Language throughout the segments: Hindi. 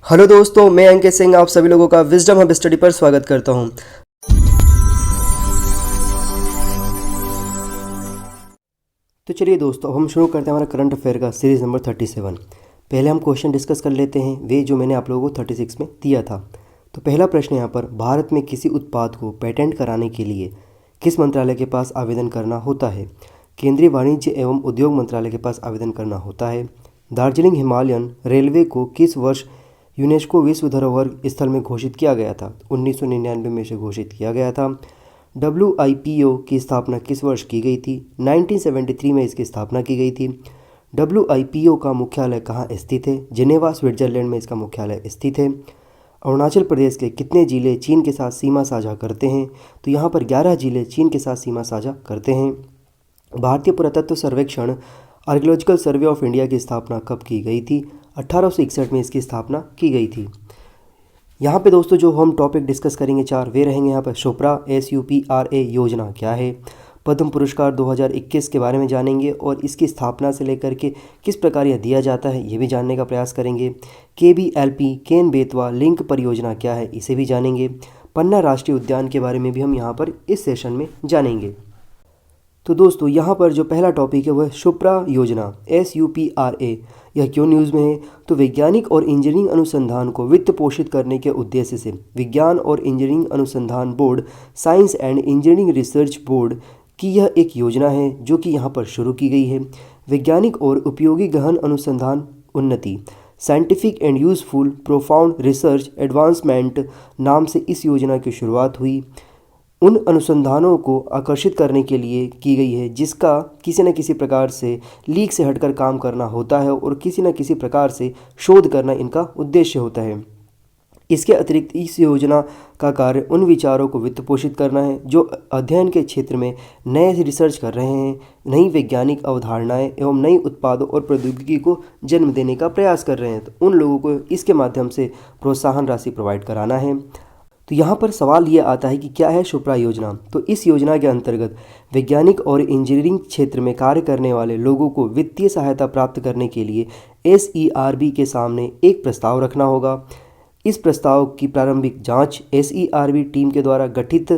हेलो दोस्तों, मैं अंकित सिंह आप सभी लोगों का विजडम हब स्टडी पर स्वागत करता हूं। तो चलिए दोस्तों, अब हम शुरू करते हैं हमारा करंट अफेयर का सीरीज़ नंबर 37। पहले हम क्वेश्चन डिस्कस कर लेते हैं वे जो मैंने आप लोगों को 36 में दिया था। तो पहला प्रश्न यहाँ पर, भारत में किसी उत्पाद को पेटेंट कराने के लिए किस मंत्रालय के पास आवेदन करना होता है? केंद्रीय वाणिज्य एवं उद्योग मंत्रालय के पास आवेदन करना होता है। दार्जिलिंग हिमालयन रेलवे को किस वर्ष यूनेस्को विश्व धरोहर स्थल में घोषित किया गया था? 1999 में इसे घोषित किया गया था। WIPO की स्थापना किस वर्ष की गई थी? 1973 में इसकी स्थापना की गई थी। WIPO का मुख्यालय कहाँ स्थित है? जिनेवा स्विट्जरलैंड में इसका मुख्यालय स्थित है। अरुणाचल प्रदेश के कितने जिले चीन के साथ सीमा साझा करते हैं? तो यहाँ पर 11 जिले चीन के साथ सीमा साझा करते हैं। भारतीय पुरातत्व सर्वेक्षण आर्कियोलॉजिकल सर्वे ऑफ इंडिया की स्थापना कब की गई थी? 1861 में इसकी स्थापना की गई थी। यहाँ पे दोस्तों जो हम टॉपिक डिस्कस करेंगे चार वे रहेंगे यहाँ पर। SUPRA SUPRA योजना क्या है? पद्म पुरस्कार 2021 के बारे में जानेंगे और इसकी स्थापना से लेकर के किस प्रकार यह दिया जाता है ये भी जानने का प्रयास करेंगे। KBLP केन बेतवा लिंक परियोजना क्या है इसे भी जानेंगे। पन्ना राष्ट्रीय उद्यान के बारे में भी हम यहाँ पर इस सेशन में जानेंगे। तो दोस्तों यहाँ पर जो पहला टॉपिक है वह SUPRA योजना SUPRA। यह क्यों न्यूज़ में है? तो वैज्ञानिक और इंजीनियरिंग अनुसंधान को वित्त पोषित करने के उद्देश्य से विज्ञान और इंजीनियरिंग अनुसंधान board, science and engineering research board की यह एक योजना है जो कि यहाँ पर शुरू की गई है। वैज्ञानिक और उपयोगी गहन अनुसंधान उन्नति, scientific and useful profound research advancement नाम से इस योजना की शुरुआत हुई। उन अनुसंधानों को आकर्षित करने के लिए की गई है जिसका किसी न किसी प्रकार से लीक से हटकर काम करना होता है और किसी न किसी प्रकार से शोध करना इनका उद्देश्य होता है। इसके अतिरिक्त इस योजना का कार्य उन विचारों को वित्त पोषित करना है जो अध्ययन के क्षेत्र में नए रिसर्च कर रहे हैं, नई वैज्ञानिक अवधारणाएं एवं नई उत्पादों और प्रौद्योगिकी को जन्म देने का प्रयास कर रहे हैं। तो उन लोगों को इसके माध्यम से प्रोत्साहन राशि प्रोवाइड कराना है। तो यहाँ पर सवाल ये आता है कि क्या है SUPRA योजना? तो इस योजना के अंतर्गत वैज्ञानिक और इंजीनियरिंग क्षेत्र में कार्य करने वाले लोगों को वित्तीय सहायता प्राप्त करने के लिए SERB के सामने एक प्रस्ताव रखना होगा। इस प्रस्ताव की प्रारंभिक जांच SERB टीम के द्वारा गठित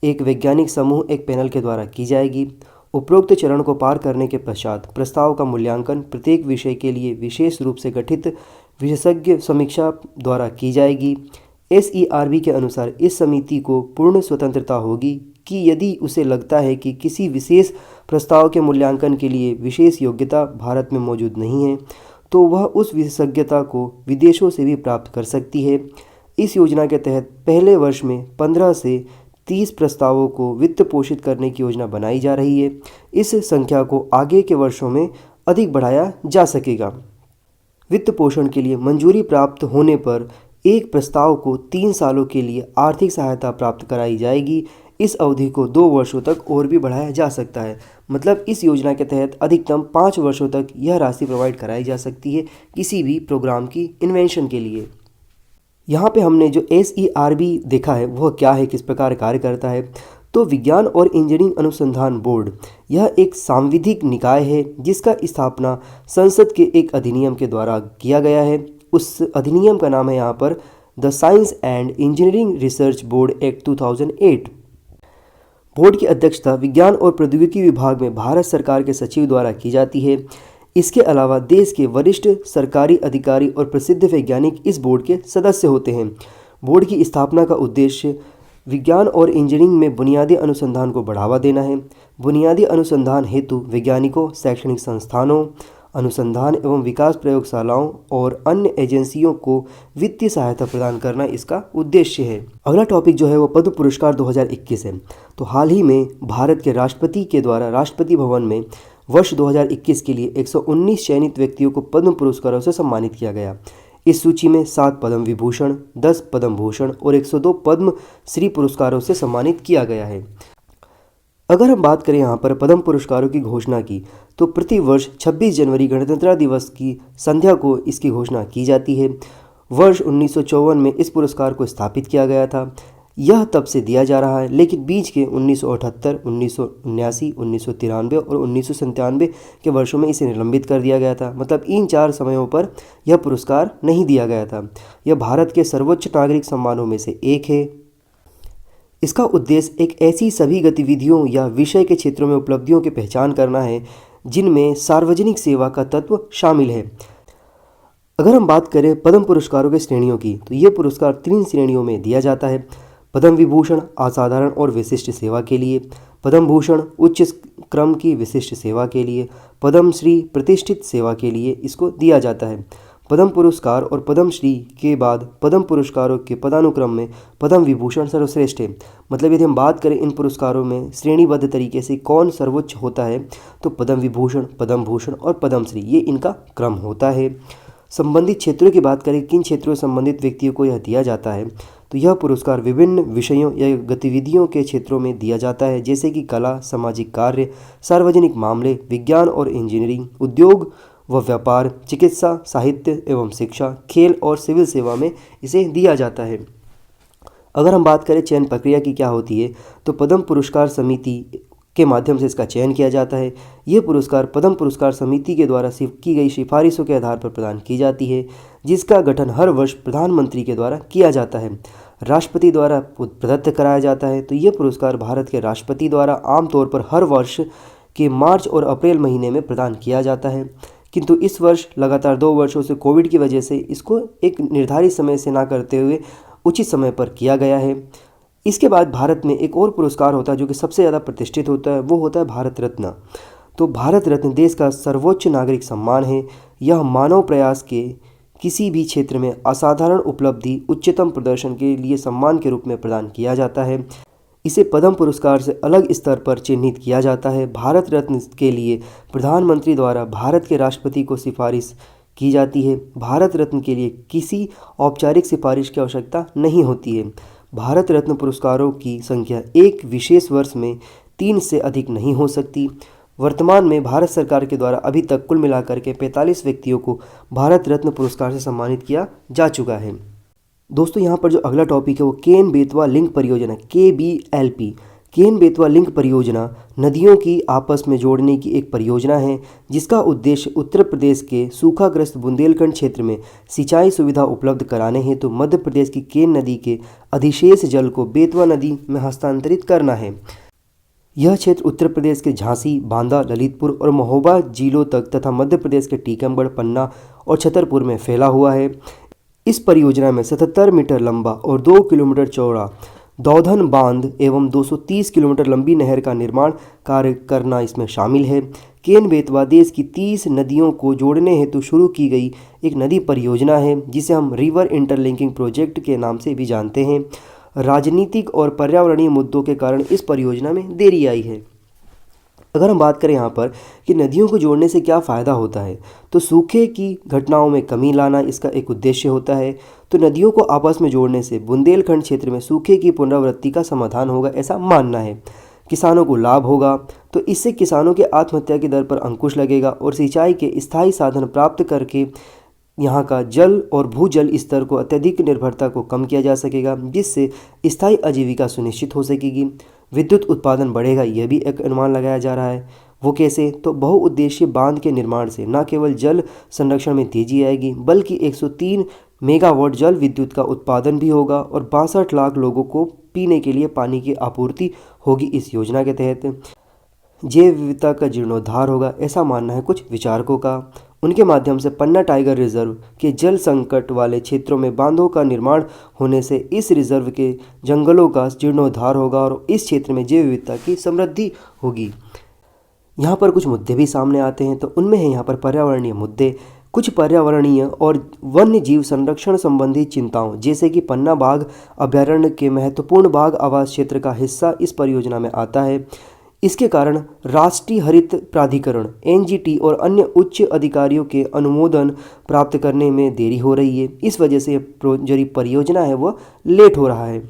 एक वैज्ञानिक समूह एक पैनल के द्वारा की जाएगी। उपरोक्त चरण को पार करने के पश्चात प्रस्ताव का मूल्यांकन प्रत्येक विषय के लिए विशेष रूप से गठित विशेषज्ञ समीक्षा द्वारा की जाएगी। SERB के अनुसार इस समिति को पूर्ण स्वतंत्रता होगी कि यदि उसे लगता है कि किसी विशेष प्रस्ताव के मूल्यांकन के लिए विशेष योग्यता भारत में मौजूद नहीं है तो वह उस विशेषज्ञता को विदेशों से भी प्राप्त कर सकती है। इस योजना के तहत पहले वर्ष में 15 से 30 प्रस्तावों को वित्त पोषित करने की योजना बनाई जा रही है। इस संख्या को आगे के वर्षों में अधिक बढ़ाया जा सकेगा। वित्त पोषण के लिए मंजूरी प्राप्त होने पर एक प्रस्ताव को 3 सालों के लिए आर्थिक सहायता प्राप्त कराई जाएगी। इस अवधि को 2 वर्षों तक और भी बढ़ाया जा सकता है। मतलब इस योजना के तहत अधिकतम 5 वर्षों तक यह राशि प्रोवाइड कराई जा सकती है किसी भी प्रोग्राम की इन्वेंशन के लिए। यहाँ पे हमने जो SERB देखा है वह क्या है, किस प्रकार कार्य करता है। तो विज्ञान और इंजीनियरिंग अनुसंधान बोर्ड यह एक सांविधिक निकाय है जिसका स्थापना संसद के एक अधिनियम के द्वारा किया गया है। उस अधिनियम का नाम है यहाँ पर the science and engineering research board act 2008। Board की अध्यक्षता विज्ञान और प्रौद्योगिकी विभाग में भारत सरकार के सचिव द्वारा की जाती है। इसके अलावा देश के वरिष्ठ सरकारी अधिकारी और प्रसिद्ध वैज्ञानिक इस बोर्ड के सदस्य होते हैं। बोर्ड की स्थापना का उद्देश्य विज्ञान और इंजीनियरिंग में बुनियादी अनुसंधान को बढ़ावा देना है। बुनियादी अनुसंधान हेतु वैज्ञानिकों, शैक्षणिक संस्थानों, अनुसंधान एवं विकास प्रयोगशालाओं और अन्य एजेंसियों को वित्तीय सहायता प्रदान करना इसका उद्देश्य है। अगला टॉपिक जो है वो पद्म पुरस्कार 2021 है। तो हाल ही में भारत के राष्ट्रपति के द्वारा राष्ट्रपति भवन में वर्ष 2021 के लिए 119 चयनित व्यक्तियों को पद्म पुरस्कारों से सम्मानित किया गया। इस सूची में 7 पद्म विभूषण, 10 पद्म भूषण और 102 पद्म श्री पुरस्कारों से सम्मानित किया गया है। अगर हम बात करें यहाँ पर पद्म पुरस्कारों की घोषणा की तो प्रति वर्ष 26 जनवरी गणतंत्र दिवस की संध्या को इसकी घोषणा की जाती है। वर्ष 1954 में इस पुरस्कार को स्थापित किया गया था। यह तब से दिया जा रहा है, लेकिन बीच के 1978, 1979, 1993 और 1997 के वर्षों में इसे निलंबित कर दिया गया था। मतलब इन 4 समयों पर यह पुरस्कार नहीं दिया गया था। यह भारत के सर्वोच्च नागरिक सम्मानों में से एक है। इसका उद्देश्य एक ऐसी सभी गतिविधियों या विषय के क्षेत्रों में उपलब्धियों की पहचान करना है जिनमें सार्वजनिक सेवा का तत्व शामिल है। अगर हम बात करें पद्म पुरस्कारों के श्रेणियों की, तो ये पुरस्कार 3 श्रेणियों में दिया जाता है। पद्म विभूषण असाधारण और विशिष्ट सेवा के लिए, पद्म भूषण उच्च क्रम की विशिष्ट सेवा के लिए, पद्म श्री प्रतिष्ठित सेवा के लिए इसको दिया जाता है। पद्म पुरस्कार और पद्म श्री के बाद पद्म पुरस्कारों के पदानुक्रम में पद्म विभूषण सर्वश्रेष्ठ है। मतलब यदि हम बात करें इन पुरस्कारों में श्रेणीबद्ध तरीके से कौन सर्वोच्च होता है, तो पद्म विभूषण, पद्म भूषण और पद्म श्री, ये इनका क्रम होता है। संबंधित क्षेत्रों की बात करें, किन क्षेत्रों से संबंधित व्यक्तियों को यह दिया जाता है, तो यह पुरस्कार विभिन्न विषयों या गतिविधियों के क्षेत्रों में दिया जाता है, जैसे कि कला, सामाजिक कार्य, सार्वजनिक मामले, विज्ञान और इंजीनियरिंग, उद्योग व व्यापार, चिकित्सा, साहित्य एवं शिक्षा, खेल और सिविल सेवा में इसे दिया जाता है। अगर हम बात करें चयन प्रक्रिया की क्या होती है, तो पद्म पुरस्कार समिति के माध्यम से इसका चयन किया जाता है। ये पुरस्कार पद्म पुरस्कार समिति के द्वारा की गई सिफारिशों के आधार पर प्रदान की जाती है, जिसका गठन हर वर्ष प्रधानमंत्री के द्वारा किया जाता है। राष्ट्रपति द्वारा प्रदत्त कराया जाता है। तो ये पुरस्कार भारत के राष्ट्रपति द्वारा आमतौर पर हर वर्ष के मार्च और अप्रैल महीने में प्रदान किया जाता है, किंतु इस वर्ष लगातार 2 वर्षों से कोविड की वजह से इसको एक निर्धारित समय से ना करते हुए उचित समय पर किया गया है। इसके बाद भारत में एक और पुरस्कार होता है जो कि सबसे ज़्यादा प्रतिष्ठित होता है, वो होता है भारत रत्न। तो भारत रत्न देश का सर्वोच्च नागरिक सम्मान है। यह मानव प्रयास के किसी भी क्षेत्र में असाधारण उपलब्धि, उच्चतम प्रदर्शन के लिए सम्मान के रूप में प्रदान किया जाता है। इसे पद्म पुरस्कार से अलग स्तर पर चिन्हित किया जाता है। भारत रत्न के लिए प्रधानमंत्री द्वारा भारत के राष्ट्रपति को सिफारिश की जाती है। भारत रत्न के लिए किसी औपचारिक सिफारिश की आवश्यकता नहीं होती है। भारत रत्न पुरस्कारों की संख्या एक विशेष वर्ष में 3 से अधिक नहीं हो सकती। वर्तमान में भारत सरकार के द्वारा अभी तक कुल मिलाकर के 45 व्यक्तियों को भारत रत्न पुरस्कार से सम्मानित किया जा चुका है। दोस्तों, यहाँ पर जो अगला टॉपिक है वो केन बेतवा लिंक परियोजना KBLP। केन बेतवा लिंक परियोजना नदियों की आपस में जोड़ने की एक परियोजना है, जिसका उद्देश्य उत्तर प्रदेश के सूखाग्रस्त बुंदेलखंड क्षेत्र में सिंचाई सुविधा उपलब्ध कराने हेतु मध्य प्रदेश की केन नदी के अधिशेष जल को बेतवा नदी में हस्तांतरित करना है। यह क्षेत्र उत्तर प्रदेश के झांसी, बांदा, ललितपुर और महोबा जिलों तक तथा मध्य प्रदेश के टीकमगढ़, पन्ना और छतरपुर में फैला हुआ है। इस परियोजना में 77 मीटर लंबा और 2 किलोमीटर चौड़ा दौधन बांध एवं 230 किलोमीटर लंबी नहर का निर्माण कार्य करना इसमें शामिल है। केन बेतवा देश की 30 नदियों को जोड़ने हेतु शुरू की गई एक नदी परियोजना है, जिसे हम रिवर इंटरलिंकिंग प्रोजेक्ट के नाम से भी जानते हैं। राजनीतिक और पर्यावरणीय मुद्दों के कारण इस परियोजना में देरी आई है। अगर हम बात करें यहाँ पर कि नदियों को जोड़ने से क्या फ़ायदा होता है, तो सूखे की घटनाओं में कमी लाना इसका एक उद्देश्य होता है। तो नदियों को आपस में जोड़ने से बुंदेलखंड क्षेत्र में सूखे की पुनरावृत्ति का समाधान होगा, ऐसा मानना है। किसानों को लाभ होगा, तो इससे किसानों के आत्महत्या की दर पर अंकुश लगेगा और सिंचाई के स्थायी साधन प्राप्त करके यहाँ का जल और भूजल स्तर को अत्यधिक निर्भरता को कम किया जा सकेगा, जिससे स्थायी आजीविका सुनिश्चित हो सकेगी। विद्युत उत्पादन बढ़ेगा, यह भी एक अनुमान लगाया जा रहा है। वो कैसे? तो बहुउद्देशीय बांध के निर्माण से न केवल जल संरक्षण में तेजी आएगी, बल्कि 103 मेगावाट जल विद्युत का उत्पादन भी होगा और 62 लाख लोगों को पीने के लिए पानी की आपूर्ति होगी। इस योजना के तहत जैव विविधता का जीर्णोद्धार होगा, ऐसा मानना है कुछ विचारकों का। उनके माध्यम से पन्ना टाइगर रिजर्व के जल संकट वाले क्षेत्रों में बांधों का निर्माण होने से इस रिजर्व के जंगलों का जीर्णोद्धार होगा और इस क्षेत्र में जैव विविधता की समृद्धि होगी। यहाँ पर कुछ मुद्दे भी सामने आते हैं, तो उनमें है यहाँ पर पर्यावरणीय मुद्दे। कुछ पर्यावरणीय और वन्य जीव संरक्षण संबंधी चिंताओं, जैसे कि पन्ना बाघ अभ्यारण्य के महत्वपूर्ण बाघ आवास क्षेत्र का हिस्सा इस परियोजना में आता है। इसके कारण राष्ट्रीय हरित प्राधिकरण NGT और अन्य उच्च अधिकारियों के अनुमोदन प्राप्त करने में देरी हो रही है। इस वजह से जो परियोजना है वह लेट हो रहा है।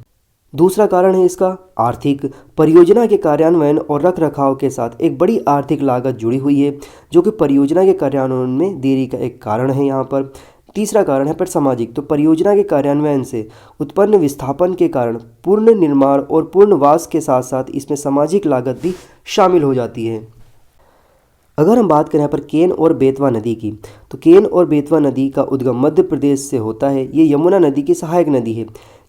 दूसरा कारण है इसका आर्थिक। परियोजना के कार्यान्वयन और रखरखाव के साथ एक बड़ी आर्थिक लागत जुड़ी हुई है, जो कि परियोजना के कार्यान्वयन में देरी का एक कारण है। यहाँ पर तीसरा कारण है पर सामाजिक, तो परियोजना के कार्यान्वयन से उत्पन्न विस्थापन के कारण पूर्ण निर्माण और पुनर्वास के साथ साथ इसमें सामाजिक लागत भी शामिल हो जाती है। अगर हम बात करें यहाँ पर केन और बेतवा नदी की, तो केन और बेतवा नदी का उद्गम मध्य प्रदेश से होता है। ये यमुना नदी की सहायक नदी है।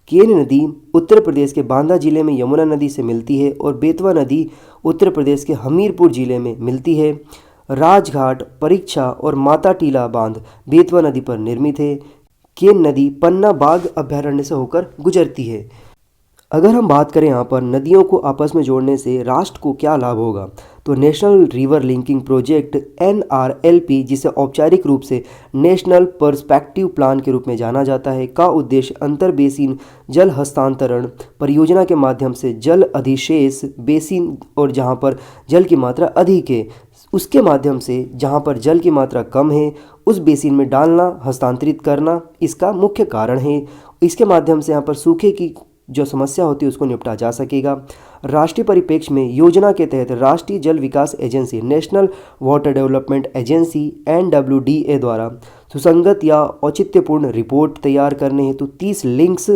केन नदी उत्तर प्रदेश के बांदा जिले में यमुना नदी से मिलती है और बेतवा नदी उत्तर प्रदेश के हमीरपुर जिले में मिलती है। राजघाट, परीक्षा और माता टीला बांध बेतवा नदी पर निर्मित है। केन नदी पन्ना बाघ अभयारण्य से होकर गुजरती है। अगर हम बात करें यहाँ पर नदियों को आपस में जोड़ने से राष्ट्र को क्या लाभ होगा, तो national river linking project NRLP, जिसे औपचारिक रूप से नेशनल पर्सपेक्टिव प्लान के रूप में जाना जाता है, का उद्देश्य अंतर बेसिन जल हस्तांतरण परियोजना के माध्यम से जल अधिशेष बेसिन और जहाँ पर जल की मात्रा अधिक है उसके माध्यम से जहाँ पर जल की मात्रा कम है उस बेसिन में डालना, हस्तांतरित करना इसका मुख्य कारण है। इसके माध्यम से यहाँ पर सूखे की जो समस्या होती है उसको निपटा जा सकेगा। राष्ट्रीय परिप्रेक्ष्य में योजना के तहत राष्ट्रीय जल विकास agency national water development agency NWDA द्वारा सुसंगत या औचित्यपूर्ण रिपोर्ट तैयार करने हेतु 30 लिंक्स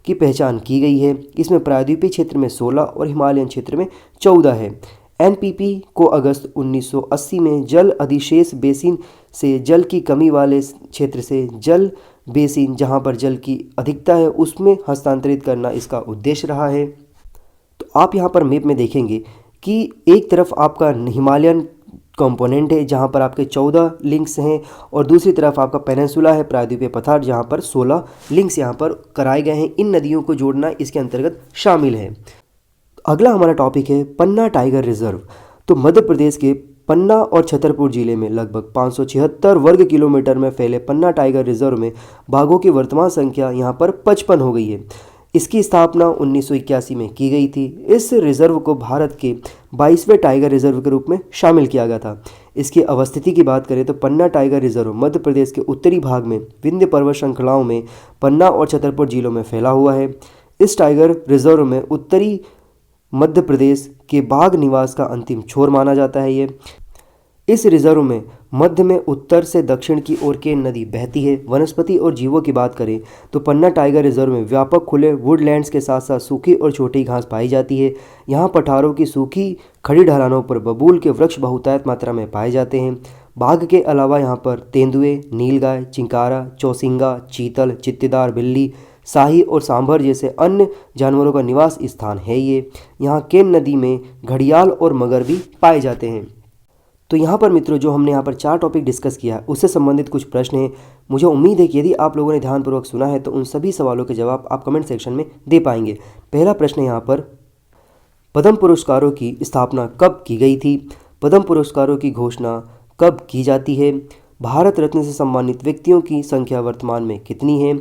की पहचान की गई है। इसमें प्रायद्वीपीय क्षेत्र में 16 और हिमालयन क्षेत्र में 14 है। NPP को अगस्त 1980 में जल अधिशेष बेसिन से जल की कमी वाले क्षेत्र से जल बेसिन जहां पर जल की अधिकता है उसमें हस्तांतरित करना इसका उद्देश्य रहा है। तो आप यहां पर मैप में देखेंगे कि एक तरफ आपका हिमालयन कंपोनेंट है जहां पर आपके 14 लिंक्स हैं और दूसरी तरफ आपका पेनिनसुला है, प्रायद्वीपीय पठार, जहां पर 16 लिंक्स यहां पर कराए गए हैं। इन नदियों को जोड़ना इसके अंतर्गत शामिल है। अगला हमारा टॉपिक है पन्ना टाइगर रिजर्व। तो मध्य प्रदेश के पन्ना और छतरपुर जिले में लगभग 576 वर्ग किलोमीटर में फैले पन्ना टाइगर रिजर्व में बाघों की वर्तमान संख्या यहाँ पर 55 हो गई है। इसकी स्थापना 1981 में की गई थी। इस रिजर्व को भारत के 22वें टाइगर रिजर्व के रूप में शामिल किया गया था। इसकी अवस्थिति की बात करें तो पन्ना टाइगर रिजर्व मध्य प्रदेश के उत्तरी भाग में विंध्य पर्वत श्रृंखलाओं में पन्ना और छतरपुर जिलों में फैला हुआ है। इस टाइगर रिजर्व में उत्तरी मध्य प्रदेश के बाघ निवास का अंतिम छोर माना जाता है। ये इस रिजर्व में मध्य में उत्तर से दक्षिण की ओर केन नदी बहती है। वनस्पति और जीवों की बात करें तो पन्ना टाइगर रिजर्व में व्यापक खुले वुडलैंड्स के साथ साथ सूखी और छोटी घास पाई जाती है। यहाँ पठारों की सूखी खड़ी ढलानों पर बबूल के वृक्ष बहुतायत मात्रा में पाए जाते हैं। बाघ के अलावा यहाँ पर तेंदुए, नीलगाय, चिंकारा, चौसिंगा, चीतल, चित्तेदार बिल्ली, शाही और सांभर जैसे अन्य जानवरों का निवास स्थान है। ये यहाँ केन नदी में घड़ियाल और मगर भी पाए जाते हैं। तो यहाँ पर मित्रों जो हमने यहाँ पर 4 टॉपिक डिस्कस किया उससे संबंधित कुछ प्रश्न हैं। मुझे उम्मीद है कि यदि आप लोगों ने ध्यानपूर्वक सुना है तो उन सभी सवालों के जवाब आप कमेंट सेक्शन में दे पाएंगे। पहला प्रश्न यहाँ पर पद्म पुरस्कारों की स्थापना कब की गई थी? पद्म पुरस्कारों की घोषणा कब की जाती है? भारत रत्न से सम्मानित व्यक्तियों की संख्या वर्तमान में कितनी है?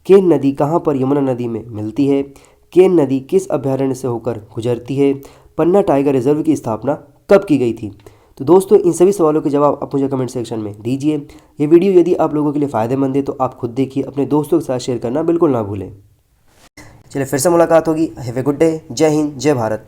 केन नदी कहाँ पर यमुना नदी में मिलती है? केन नदी किस अभयारण्य से होकर गुजरती है? पन्ना टाइगर रिजर्व की स्थापना कब की गई थी? तो दोस्तों इन सभी सवालों के जवाब आप मुझे कमेंट सेक्शन में दीजिए। ये वीडियो यदि आप लोगों के लिए फ़ायदेमंद है तो आप खुद देखिए, अपने दोस्तों के साथ शेयर करना बिल्कुल ना भूलें। चलिए फिर से मुलाकात होगी। Have a good day. जय हिंद, जय भारत।